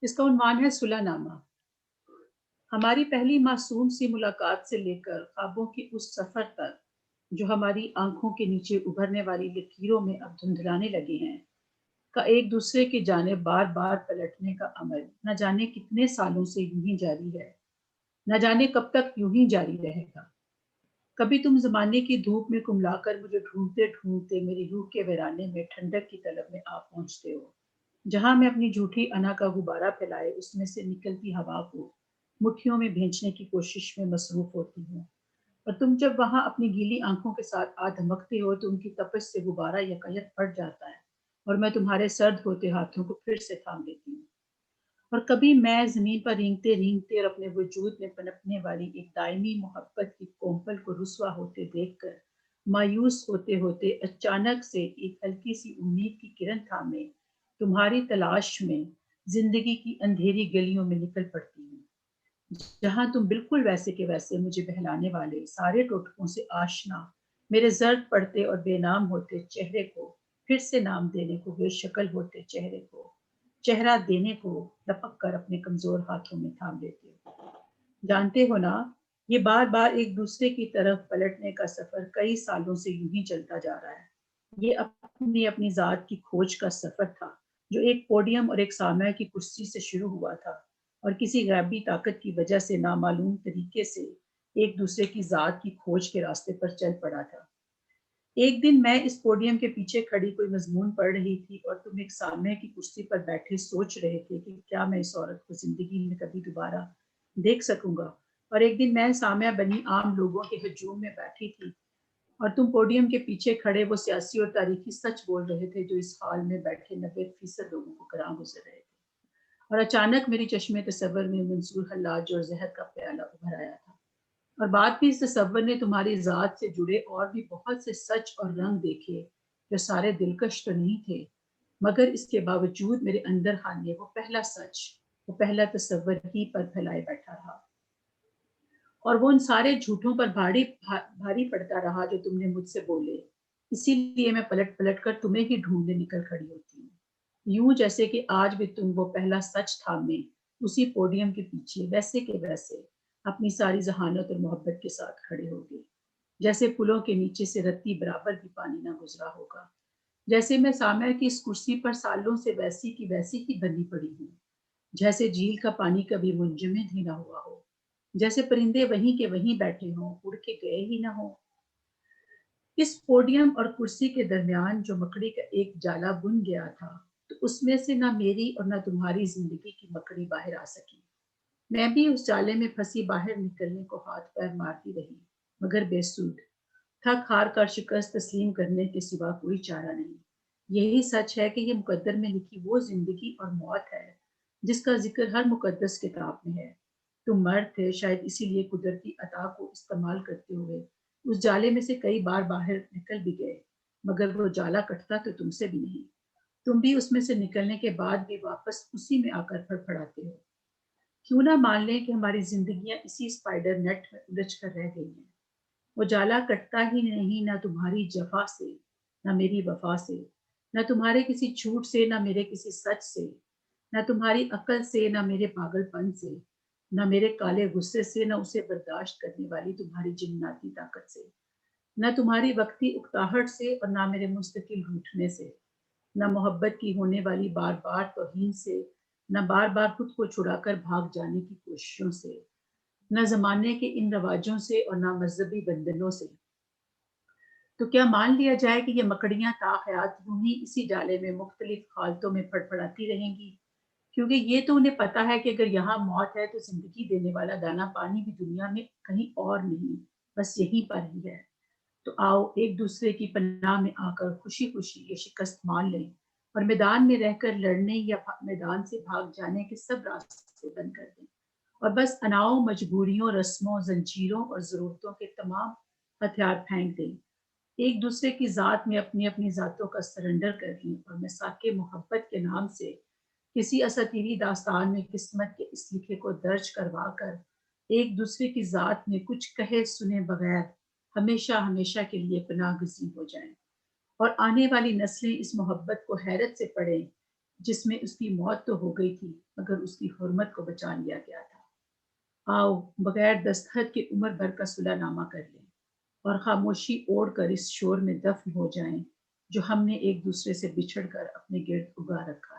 اس کا عنوان ہے صلح نامہ۔ ہماری پہلی معصوم سی ملاقات سے لے کر خوابوں کے اس سفر تک جو ہماری آنکھوں کے نیچے ابھرنے والی لکیروں میں اب دھندلانے لگے ہیں، کا ایک دوسرے کی جانب بار بار پلٹنے کا عمل نہ جانے کتنے سالوں سے یوں ہی جاری ہے، نہ جانے کب تک یوں ہی جاری رہے گا۔ کبھی تم زمانے کی دھوپ میں کملا کر مجھے ڈھونڈتے ڈھونڈتے میری روح کے ویرانے میں ٹھنڈک کی طلب میں آ پہنچتے ہو، جہاں میں اپنی جھوٹی انا کا غبارہ پھیلائے اس میں سے نکلتی ہوا کو مٹھیوں میں بھینچنے کی کوشش میں مصروف ہوتی ہوں، اور تم جب وہاں اپنی گیلی آنکھوں کے ساتھ آ دھمکتے ہو تو ان کی تپش سے غبارہ یکایک پھٹ جاتا ہے اور میں تمہارے سرد ہوتے ہاتھوں کو پھر سے تھام لیتی ہوں۔ اور کبھی میں زمین پر رینگتے رینگتے اور اپنے وجود میں پنپنے والی ایک دائمی محبت کی کومپل کو رسوا ہوتے دیکھ کر مایوس ہوتے ہوتے اچانک سے ایک ہلکی سی امید کی کرن تھامے تمہاری تلاش میں زندگی کی اندھیری گلیوں میں نکل پڑتی ہوں، جہاں تم بالکل ویسے کے ویسے مجھے بہلانے والے سارے ٹوٹکوں سے آشنا میرے زرد پڑتے اور بے نام ہوتے چہرے کو پھر سے نام دینے کو بے شکل ہوتے چہرے کو چہرہ دینے کو لپک کر اپنے کمزور ہاتھوں میں تھام لیتے ہو۔ جانتے ہو نا، یہ بار بار ایک دوسرے کی طرف پلٹنے کا سفر کئی سالوں سے یوں ہی چلتا جا رہا ہے۔ یہ اپنی ذات کی کھوج کا سفر تھا جو ایک پوڈیم اور ایک سامع کی کرسی سے شروع ہوا تھا اور کسی غیبی طاقت کی وجہ سے نامعلوم طریقے سے ایک دوسرے کی ذات کی کھوج کے راستے پر چل پڑا تھا۔ ایک دن میں اس پوڈیم کے پیچھے کھڑی کوئی مضمون پڑھ رہی تھی اور تم ایک سامع کی کرسی پر بیٹھے سوچ رہے تھے کہ کیا میں اس عورت کو زندگی میں کبھی دوبارہ دیکھ سکوں گا، اور ایک دن میں سامع بنی عام لوگوں کے ہجوم میں بیٹھی تھی اور تم پوڈیم کے پیچھے کھڑے وہ سیاسی اور تاریخی سچ بول رہے تھے جو اس حال میں بیٹھے 90% لوگوں کو گراں گزر رہے تھے۔ اور اچانک میری چشمے تصور میں منصور حلاج اور زہر کا پیالہ ابھر آیا تھا، اور بعد بھی اس تصور نے تمہاری ذات سے جڑے اور بھی بہت سے سچ اور رنگ دیکھے جو سارے دلکش تو نہیں تھے، مگر اس کے باوجود میرے اندر خانے وہ پہلا سچ، وہ پہلا تصور ہی پر پھیلائے بیٹھا رہا، اور وہ ان سارے جھوٹوں پر بھاری پڑتا رہا جو تم نے مجھ سے بولے۔ اسی لیے میں پلٹ پلٹ کر تمہیں ہی ڈھونڈنے نکل کھڑی ہوتی ہوں، یوں جیسے کہ آج بھی تم وہ پہلا سچ تھامے اسی پوڈیم کے پیچھے ویسے کے ویسے اپنی ساری ذہانت اور محبت کے ساتھ کھڑے ہوگے، جیسے پلوں کے نیچے سے رتی برابر بھی پانی نہ گزرا ہوگا، جیسے میں سامع کی اس کرسی پر سالوں سے ویسی کی ویسی ہی بنی پڑی ہوں، جیسے جھیل کا پانی کبھی منجمد ہی نہ ہوا ہو، جیسے پرندے وہیں کے وہیں بیٹھے ہوں، اڑ کے گئے ہی نہ ہوں۔ اس پوڈیم اور کرسی کے درمیان جو مکڑی کا ایک جالا بن گیا تھا، تو اس میں سے نہ میری اور نہ تمہاری زندگی کی مکڑی باہر آ سکی۔ میں بھی اس جالے میں پھنسی باہر نکلنے کو ہاتھ پیر مارتی رہی، مگر بے سود، تھک ہار کر شکست تسلیم کرنے کے سوا کوئی چارہ نہیں۔ یہی سچ ہے کہ یہ مقدر میں لکھی وہ زندگی اور موت ہے جس کا ذکر ہر مقدس کتاب میں ہے۔ تم مرد تھے، شاید اسی لیے قدرتی عطا کو استعمال کرتے ہوئے اس جالے میں سے کئی بار باہر نکل بھی گئے، مگر وہ جالا کٹتا تو تم سے بھی نہیں۔ تم بھی اس میں سے نکلنے کے بعد بھی واپس اسی میں آ کر پھڑپڑاتے ہو۔ کیوں نہ مان لیں کہ ہماری زندگیاں اسی اسپائڈر نیٹ میں الجھ کر رہ گئی ہیں۔ وہ جالا کٹتا ہی نہیں، نہ تمہاری جفا سے، نہ میری وفا سے، نہ تمہارے کسی جھوٹ سے، نہ میرے کسی سچ سے، نہ تمہاری عقل سے، نہ میرے پاگل پن سے، نہ میرے کالے غصے سے، نہ اسے برداشت کرنے والی تمہاری جناتی طاقت سے، نہ تمہاری وقتی اکتاہٹ سے، اور نہ میرے مستقل روٹھنے سے، نہ محبت کی ہونے والی بار بار توہین سے، نہ بار بار خود کو چھڑا کر بھاگ جانے کی کوششوں سے، نہ زمانے کے ان رواجوں سے، اور نہ مذہبی بندنوں سے۔ تو کیا مان لیا جائے کہ یہ مکڑیاں تا حیات یوں ہی اسی ڈالے میں مختلف حالتوں میں پھڑپڑاتی رہیں گی، کیونکہ یہ تو انہیں پتا ہے کہ اگر یہاں موت ہے تو زندگی دینے والا دانا پانی بھی دنیا میں کہیں اور نہیں، بس یہیں پر ہی ہے۔ تو آؤ ایک دوسرے کی پناہ میں آ کر خوشی خوشی یہ شکست مان لیں اور میدان میں رہ کر لڑنے یا میدان سے بھاگ جانے کے سب راستے بند کر دیں، اور بس اناؤں، مجبوریوں، رسموں، زنجیروں اور ضرورتوں کے تمام ہتھیار پھینک دیں، ایک دوسرے کی ذات میں اپنی اپنی ذاتوں کا سرنڈر کر لیں، اور مساق محبت کے نام سے کسی اساطیری داستان میں قسمت کے اس لکھے کو درج کروا کر ایک دوسرے کی ذات میں کچھ کہے سنے بغیر ہمیشہ ہمیشہ کے لیے پناہ گزین ہو جائیں، اور آنے والی نسلیں اس محبت کو حیرت سے پڑھیں جس میں اس کی موت تو ہو گئی تھی مگر اس کی حرمت کو بچا لیا گیا تھا۔ آؤ بغیر دستخط کے عمر بھر کا صلح نامہ کر لیں اور خاموشی اوڑھ کر اس شور میں دفن ہو جائیں جو ہم نے ایک دوسرے سے بچھڑ کر اپنے گرد اگا رکھا ہے۔